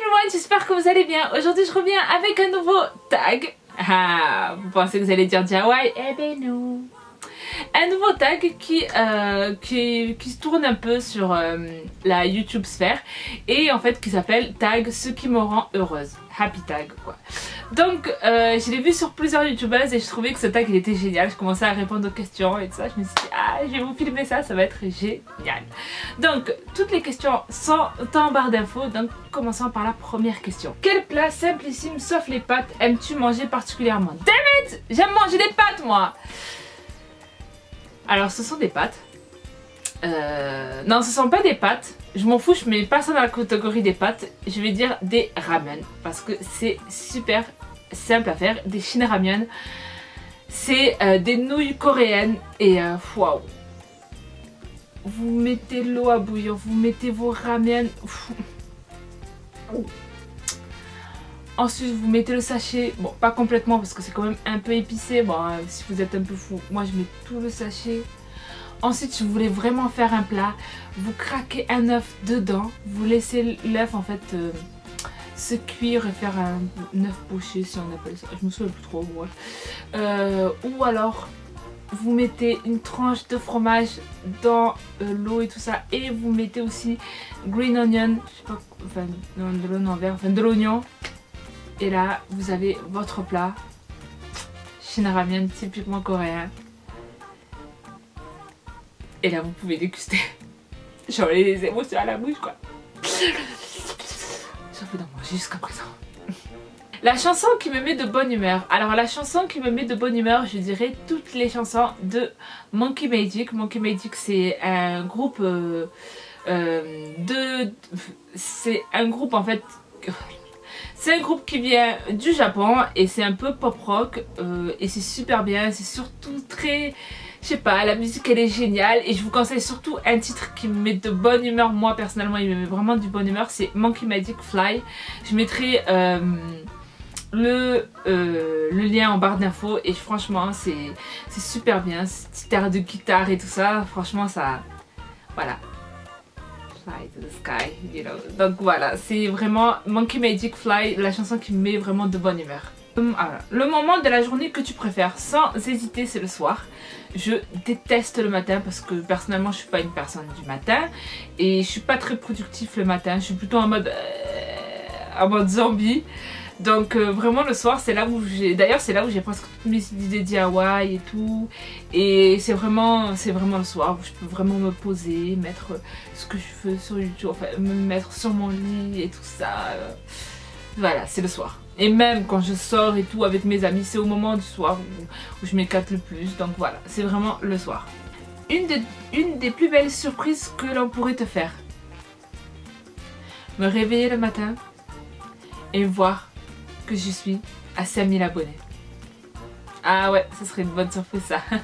everyone, j'espère que vous allez bien. Aujourd'hui je reviens avec un nouveau tag. Ah, vous pensez que vous allez dire DIY? Eh ben non. Un nouveau tag qui se tourne un peu sur la YouTube sphère et en fait qui s'appelle tag ce qui me rend heureuse. Happy tag quoi. Donc je l'ai vu sur plusieurs youtubeuses et je trouvais que ce tag il était génial. Je commençais à répondre aux questions et tout ça. Je me suis dit ah je vais vous filmer ça, ça va être génial. Donc toutes les questions sont en barre d'infos. Donc commençons par la première question. Quel plat simplissime sauf les pâtes aimes-tu manger particulièrement? Damn it, j'aime manger des pâtes moi. Alors ce sont des pâtes. Non, ce sont pas des pâtes. Je m'en fous, je mets pas ça dans la catégorie des pâtes. Je vais dire des ramen. Parce que c'est super simple à faire. Des Shin Ramyeon. C'est des nouilles coréennes. Et waouh. Vous mettez l'eau à bouillir. Vous mettez vos ramen. Ensuite vous mettez le sachet. Bon, pas complètement parce que c'est quand même un peu épicé. Bon, si vous êtes un peu fou. Moi je mets tout le sachet. Ensuite, si vous voulez vraiment faire un plat, vous craquez un œuf dedans. Vous laissez l'œuf en fait se cuire et faire un œuf poché si on appelle ça. Je me souviens plus trop. Ouais. Ou alors, vous mettez une tranche de fromage dans l'eau et tout ça. Et vous mettez aussi green onion. Je sais pas, enfin, de l'oignon vert, enfin de l'oignon. Et là, vous avez votre plat. Shin Ramyeon typiquement coréen. Et là vous pouvez déguster. J'en ai les émotions à la bouche quoi. J'ai envie d'en manger jusqu'à présent. La chanson qui me met de bonne humeur. Alors la chanson qui me met de bonne humeur, je dirais toutes les chansons de Monkey Magic. Monkey Magic c'est un groupe c'est un groupe en fait. C'est un groupe qui vient du Japon et c'est un peu pop rock et c'est super bien. C'est surtout très... Je sais pas, la musique elle est géniale et je vous conseille surtout un titre qui me met de bonne humeur. Moi personnellement il me met vraiment de bonne humeur, c'est Monkey Magic Fly. Je mettrai le lien en barre d'infos et franchement c'est super bien. Cette petite air de guitare et tout ça, franchement ça... Voilà. Fly to the sky, you know. Donc voilà, c'est vraiment Monkey Magic Fly, la chanson qui me met vraiment de bonne humeur. Alors, le moment de la journée que tu préfères, sans hésiter, c'est le soir. Je déteste le matin parce que personnellement je suis pas une personne du matin et je suis pas très productif le matin. Je suis plutôt en mode zombie. Donc vraiment le soir c'est là où j'ai... D'ailleurs c'est là où j'ai presque toutes mes idées DIY et tout. Et c'est vraiment le soir où je peux vraiment me poser, mettre ce que je veux sur YouTube, enfin me mettre sur mon lit et tout ça. Voilà, c'est le soir. Et même quand je sors et tout avec mes amis, c'est au moment du soir où je m'éclate le plus. Donc voilà, c'est vraiment le soir. Une des plus belles surprises que l'on pourrait te faire. Me réveiller le matin et voir que je suis à 5000 abonnés. Ah ouais, ça serait une bonne surprise ça. J'en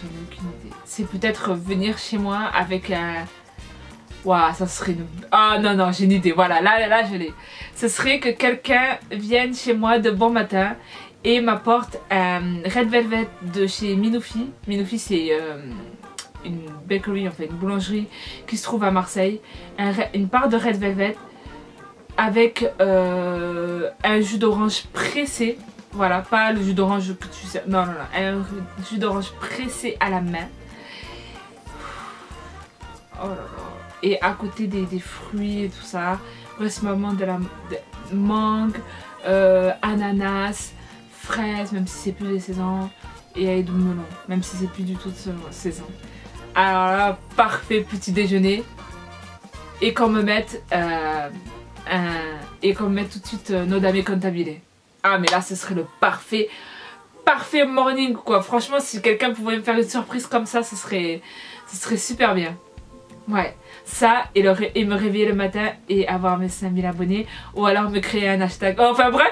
ai aucune idée. C'est peut-être venir chez moi avec un... Waouh, ça serait une... Ah non, non, j'ai une idée. Voilà, là, je l'ai. Ce serait que quelqu'un vienne chez moi de bon matin et m'apporte un Red Velvet de chez Minoufi. Minoufi, c'est une bakery, en fait, une boulangerie qui se trouve à Marseille. Une part de Red Velvet avec un jus d'orange pressé. Voilà, pas le jus d'orange que tu sais. Non, non, non. Un jus d'orange pressé à la main. Oh là là. Et à côté des fruits et tout ça, principalement de la mangue, ananas, fraises, même si c'est plus des saisons, et du melon, même si c'est plus du tout de saison. Alors là, parfait petit déjeuner. Et qu'on me mette tout de suite Nodame Cantabile. Ah mais là ce serait le parfait morning quoi. Franchement si quelqu'un pouvait me faire une surprise comme ça, ce serait super bien. Ouais, ça et me réveiller le matin et avoir mes 5000 abonnés. Ou alors me créer un hashtag. Oh, enfin bref.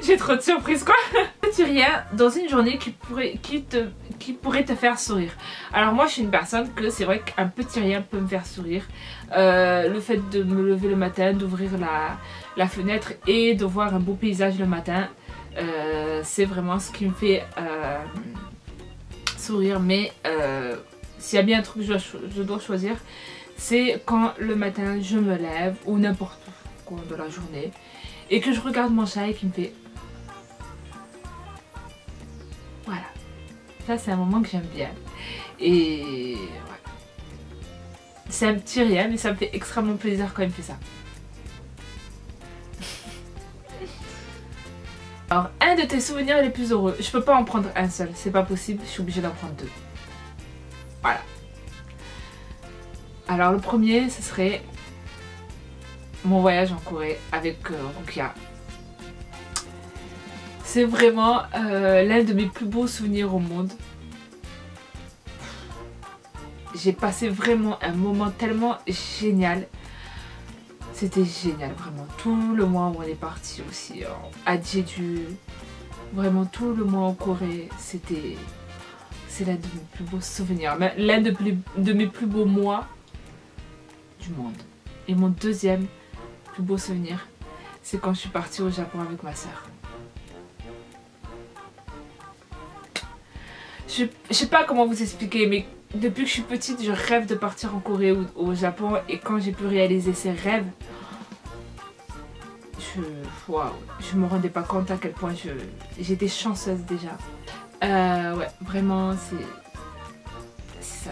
J'ai trop de surprises quoi. Petit rien dans une journée qui pourrait te faire sourire. Alors moi je suis une personne que c'est vrai qu'un petit rien peut me faire sourire. Le fait de me lever le matin, d'ouvrir la fenêtre et de voir un beau paysage le matin. C'est vraiment ce qui me fait sourire. Mais s'il y a bien un truc que je dois choisir, c'est quand le matin je me lève ou n'importe où dans la journée et que je regarde mon chat et qu'il me fait voilà. Ça c'est un moment que j'aime bien. Et ouais. C'est un petit rien mais ça me fait extrêmement plaisir quand il me fait ça. Alors, un de tes souvenirs les plus heureux. Je peux pas en prendre un seul, c'est pas possible, je suis obligée d'en prendre deux. Voilà. Alors le premier, ce serait mon voyage en Corée avec Rukia. C'est vraiment l'un de mes plus beaux souvenirs au monde. J'ai passé vraiment un moment tellement génial. C'était génial, vraiment. Tout le mois où on est parti aussi à Jeju. Vraiment tout le mois en Corée. C'est l'un de mes plus beaux souvenirs. L'un de mes plus beaux mois du monde. Et mon deuxième plus beau souvenir, c'est quand je suis partie au Japon avec ma soeur. Je sais pas comment vous expliquer, mais depuis que je suis petite, je rêve de partir en Corée ou au Japon. Et quand j'ai pu réaliser ces rêves, je me rendais pas compte à quel point j'étais chanceuse déjà. Ouais, vraiment, c'est ça.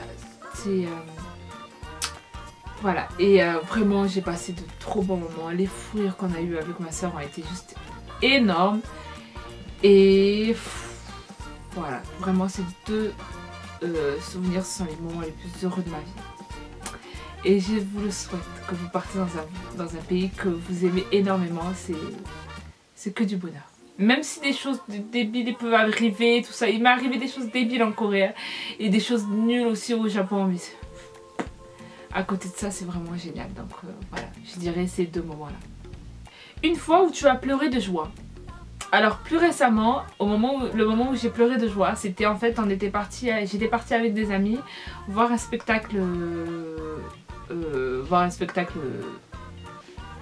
Voilà, et vraiment j'ai passé de trop bons moments. Les fous rires qu'on a eu avec ma soeur ont été juste énormes. Et voilà, vraiment ces deux souvenirs sont les moments les plus heureux de ma vie. Et je vous le souhaite, que vous partez dans un pays que vous aimez énormément, c'est que du bonheur. Même si des choses débiles peuvent arriver, tout ça, il m'est arrivé des choses débiles en Corée et des choses nulles aussi au Japon, mais à côté de ça c'est vraiment génial. Donc voilà, je dirais ces deux moments là. Une fois où tu as pleuré de joie. Alors plus récemment, le moment où j'ai pleuré de joie, c'était en fait j'étais partie avec des amis voir un spectacle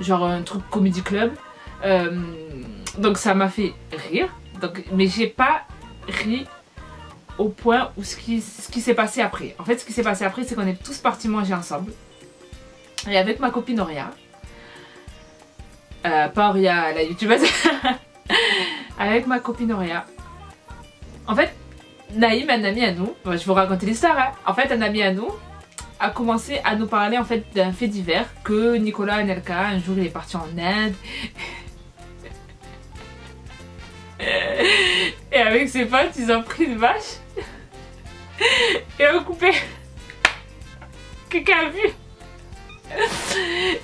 genre un truc comedy club. Donc ça m'a fait rire, mais j'ai pas ri au point où ce qui s'est passé après. En fait ce qui s'est passé après c'est qu'on est tous partis manger ensemble. Et avec ma copine Oria. Pas Oria la youtubeuse. Avec ma copine Oria. En fait Naïm, un ami à nous, je vais vous raconter l'histoire hein. En fait un ami à nous a commencé à nous parler en fait d'un fait divers que Nicolas Anelka un jour il est parti en Inde. Et avec ses potes ils ont pris une vache et ont coupé. Quelqu'un a vu.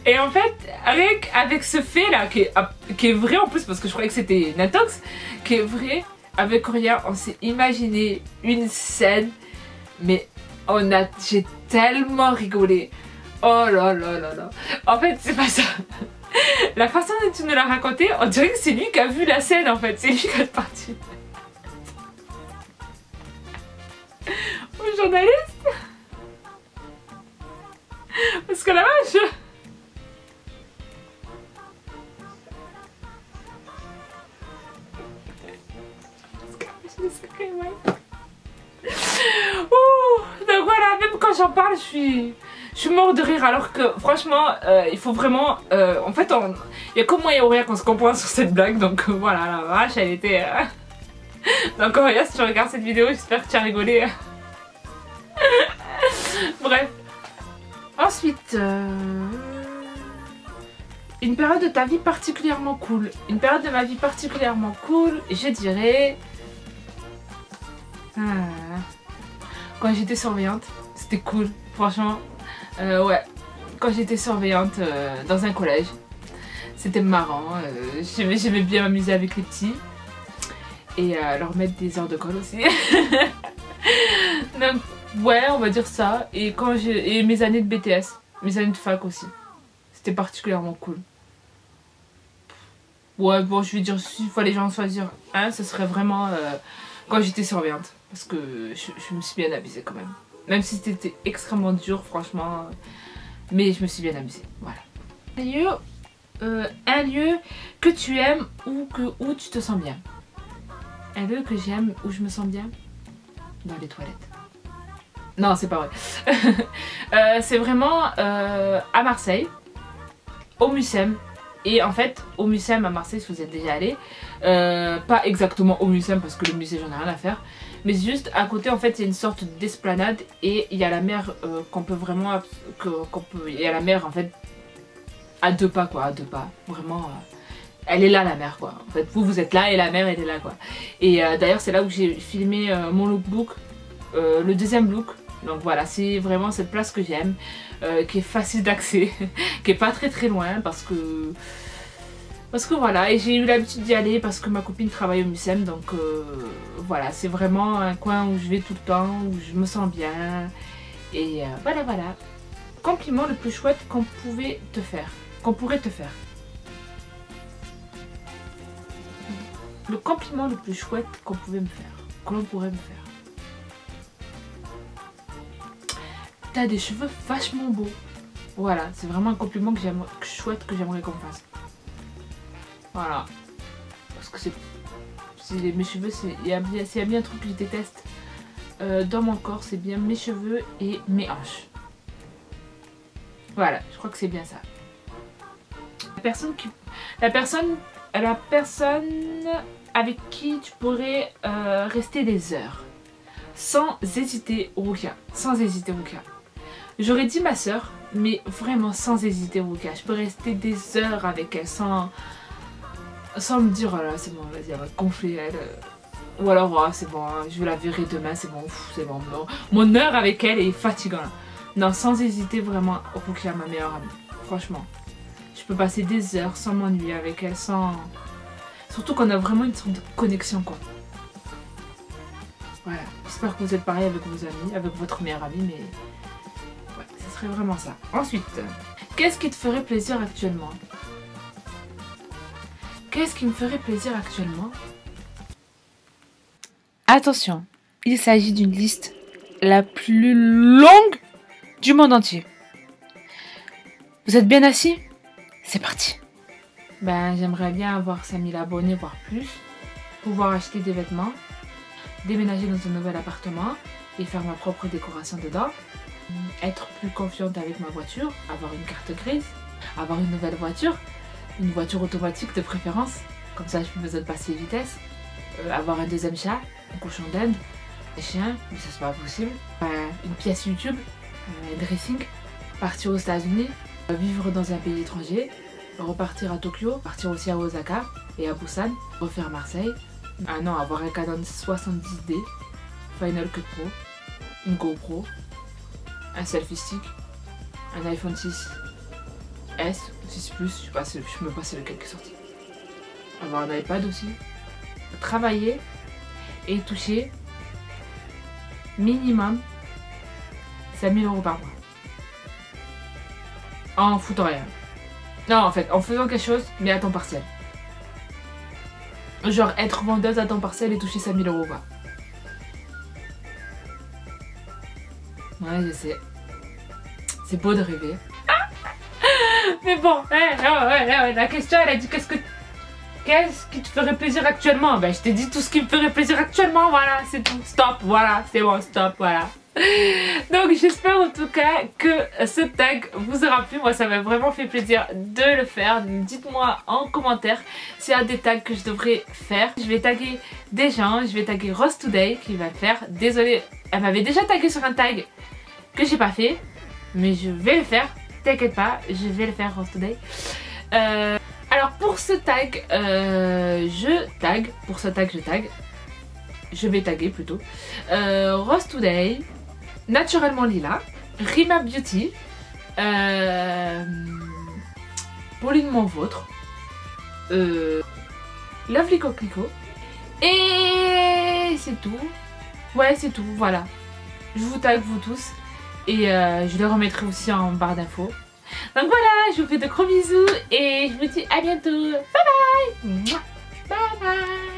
Et en fait avec ce fait là qui est vrai en plus parce que je croyais que c'était une intox, qui est vrai, avec Oria on s'est imaginé une scène mais j'ai tellement rigolé. Oh là là là là. En fait c'est pas ça. La façon dont tu nous l'as raconté, on dirait que c'est lui qui a vu la scène en fait. C'est lui qui est parti. Au journaliste. Parce que la vache. Donc voilà, même quand j'en parle, je suis morte de rire alors que franchement il faut vraiment en fait il y a que moi et Auréa qu'on se comprend sur cette blague donc voilà la vache elle était donc Auréa si tu regardes cette vidéo j'espère que tu as rigolé. Bref, ensuite une période de ta vie particulièrement cool. Une période de ma vie particulièrement cool, je dirais quand j'étais surveillante, c'était cool franchement. Ouais, quand j'étais surveillante dans un collège, c'était marrant, j'aimais bien m'amuser avec les petits et leur mettre des heures de colle aussi. Donc ouais, on va dire ça. Et mes années de BTS, mes années de fac aussi, c'était particulièrement cool. Ouais, bon, je vais dire s'il fallait en choisir un, ce serait vraiment quand j'étais surveillante parce que je me suis bien amusée quand même. Même si c'était extrêmement dur, franchement. Mais je me suis bien amusée. Voilà. Un lieu que tu aimes ou où tu te sens bien. Un lieu que j'aime où je me sens bien. Dans les toilettes. Non, c'est pas vrai. C'est vraiment à Marseille, au Mucem. Et en fait, au Mucem à Marseille, si vous êtes déjà allé, pas exactement au Mucem parce que le musée, j'en ai rien à faire. Mais juste à côté, en fait, il y a une sorte d'esplanade et il y a la mer qu'on peut vraiment. Il y a la mer en fait à 2 pas, quoi, à 2 pas. Vraiment. Elle est là la mer quoi, en fait vous êtes là et la mer elle est là quoi. Et d'ailleurs c'est là où j'ai filmé mon lookbook, le deuxième look. Donc voilà, c'est vraiment cette place que j'aime, qui est facile d'accès, qui est pas très loin parce que voilà, et j'ai eu l'habitude d'y aller parce que ma copine travaille au Mucem. Donc voilà, c'est vraiment un coin où je vais tout le temps, où je me sens bien. Et voilà. Compliment le plus chouette qu'on pourrait te faire. Le compliment le plus chouette qu'on pourrait me faire. T'as des cheveux vachement beaux. Voilà, c'est vraiment un compliment chouette que j'aimerais qu'on me fasse. Voilà. Parce que mes cheveux, s'il y a bien un truc que je déteste dans mon corps, c'est bien mes cheveux et mes hanches. Voilà, je crois que c'est bien ça. La personne avec qui tu pourrais rester des heures. Sans hésiter, Rukia. Sans hésiter, Rukia. J'aurais dit ma soeur, mais vraiment sans hésiter, Rukia. Je peux rester des heures avec elle sans me dire, oh là, c'est bon, vas-y, elle va gonfler, elle. Ou alors, oh, c'est bon, hein, je vais la verrai demain, c'est bon, c'est bon. Non. Mon heure avec elle est fatigant là. Non, sans hésiter, vraiment, Rukia, ma meilleure amie. Franchement. Je peux passer des heures sans m'ennuyer avec elle, sans... Surtout qu'on a vraiment une sorte de connexion, quoi. Voilà. J'espère que vous êtes pareil avec vos amis, avec votre meilleure amie, mais... Ouais, ce serait vraiment ça. Ensuite, qu'est-ce qui te ferait plaisir actuellement? Qu'est-ce qui me ferait plaisir actuellement? Attention, il s'agit d'une liste la plus longue du monde entier. Vous êtes bien assis? C'est parti. Ben, j'aimerais bien avoir 5000 abonnés, voire plus. Pouvoir acheter des vêtements. Déménager dans un nouvel appartement. Et faire ma propre décoration dedans. Être plus confiante avec ma voiture. Avoir une carte grise. Avoir une nouvelle voiture. Une voiture automatique de préférence. Comme ça, je n'ai plus besoin de passer vitesse. Avoir un deuxième chat. Un cochon d'Inde. Des chiens. Mais ça, c'est pas possible. Une pièce YouTube. Un dressing. Partir aux États-Unis. Vivre dans un pays étranger, repartir à Tokyo, partir aussi à Osaka et à Busan, refaire Marseille. Un an, avoir un Canon 70D, Final Cut Pro, une GoPro, un selfie stick, un iPhone 6S, 6 Plus, je sais pas, je sais même pas c'est lequel qui est sorti. Avoir un iPad aussi. Travailler et toucher minimum 5000 € par mois. En foutant rien. Non, en fait, en faisant quelque chose, mais à temps partiel. Genre être vendeuse à temps partiel et toucher 5000 € quoi. Ouais, je sais. C'est beau de rêver. Mais bon, la question elle a dit qu'est-ce qui te ferait plaisir actuellement? Ben je t'ai dit tout ce qui me ferait plaisir actuellement, voilà, c'est tout. Stop, voilà, c'est bon, stop, voilà. Donc j'espère en tout cas que ce tag vous aura plu. Moi ça m'a vraiment fait plaisir de le faire. Dites-moi en commentaire s'il y a des tags que je devrais faire. Je vais taguer des gens, je vais taguer Rose Today qui va le faire. Désolée, elle m'avait déjà tagué sur un tag que j'ai pas fait, mais je vais le faire, t'inquiète pas, je vais le faire Rose Today. Alors pour ce tag, je vais taguer plutôt Rose Today, Naturellement Lila, Rima Beauty, Pauline Monvôtre, Lovely Coquelicot, et c'est tout. Ouais, c'est tout, voilà. Je vous tag vous tous et je les remettrai aussi en barre d'infos. Donc voilà, je vous fais de gros bisous et je vous dis à bientôt. Bye bye. Bye bye.